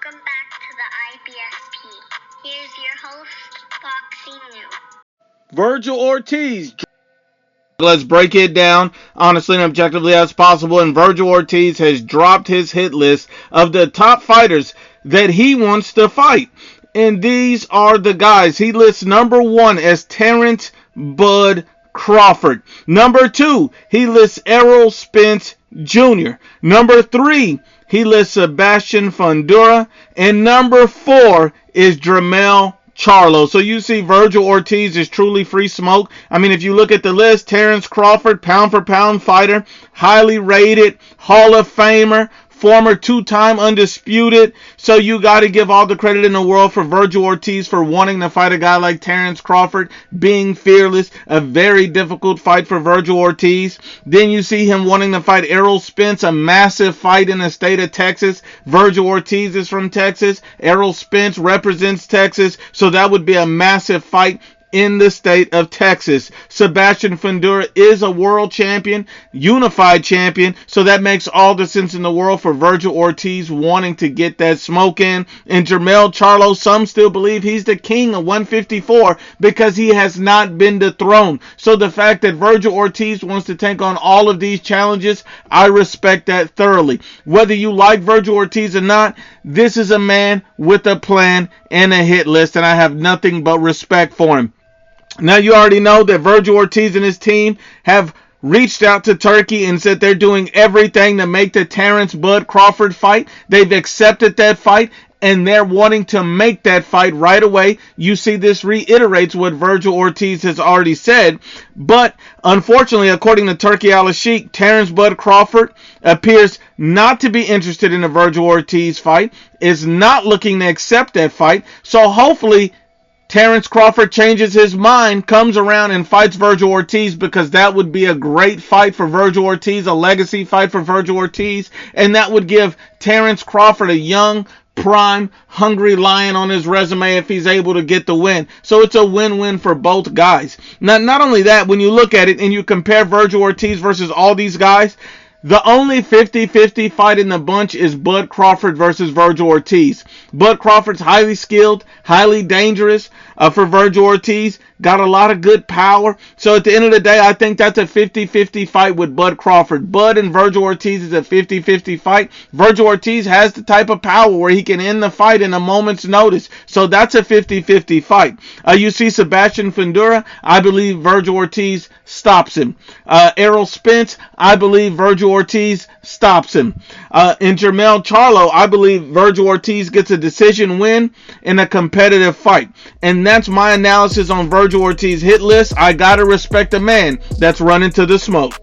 Welcome back to the IBSP. Here's your host, Boxing New. Vergil Ortiz. Let's break it down honestly and objectively as possible. And Vergil Ortiz has dropped his hit list of the top fighters that he wants to fight. And these are the guys. He lists number 1 as Terrence Bud Crawford. Number 2, he lists Errol Spence Jr. Number 3, he lists Sebastian Fundora. And number 4 is Charlo. So you see Vergil Ortiz is truly free smoke. I mean, if you look at the list, Terrence Crawford, pound for pound fighter, highly rated, Hall of Famer, former 2-time undisputed. So you got to give all the credit in the world for Vergil Ortiz for wanting to fight a guy like Terrence Crawford, being fearless, a very difficult fight for Vergil Ortiz. Then you see him wanting to fight Errol Spence, a massive fight in the state of Texas. Vergil Ortiz is from Texas. Errol Spence represents Texas, so that would be a massive fight in the state of Texas. Sebastian Fundora is a world champion, unified champion, so that makes all the sense in the world for Vergil Ortiz wanting to get that smoke in. And Charlo, some still believe he's the king of 154 because he has not been dethroned. So the fact that Vergil Ortiz wants to take on all of these challenges, I respect that thoroughly. Whether you like Vergil Ortiz or not, this is a man with a plan and a hit list, and I have nothing but respect for him. Now, you already know that Vergil Ortiz and his team have reached out to Turkey and said they're doing everything to make the Terrence Bud Crawford fight. They've accepted that fight, and they're wanting to make that fight right away. You see, this reiterates what Vergil Ortiz has already said. But unfortunately, according to Turkey Al-Sheikh, Terrence Bud Crawford appears not to be interested in the Vergil Ortiz fight, is not looking to accept that fight. So hopefully Terrence Crawford changes his mind, comes around and fights Vergil Ortiz, because that would be a great fight for Vergil Ortiz, a legacy fight for Vergil Ortiz, and that would give Terrence Crawford a young, prime, hungry lion on his resume if he's able to get the win. So it's a win-win for both guys. Now, not only that, when you look at it and you compare Vergil Ortiz versus all these guys, the only 50-50 fight in the bunch is Bud Crawford versus Vergil Ortiz. Bud Crawford's highly skilled, highly dangerous for Vergil Ortiz. Got a lot of good power. So at the end of the day, I think that's a 50-50 fight with Bud Crawford. Bud and Vergil Ortiz is a 50-50 fight. Vergil Ortiz has the type of power where he can end the fight in a moment's notice. So that's a 50-50 fight. You see Sebastian Fundora, I believe Vergil Ortiz stops him. Errol Spence, I believe Vergil Ortiz stops him. In Charlo, I believe Vergil Ortiz gets a decision win in a competitive fight. And that's my analysis on Vergil Ortiz hit list. I gotta respect a man that's running to the smoke.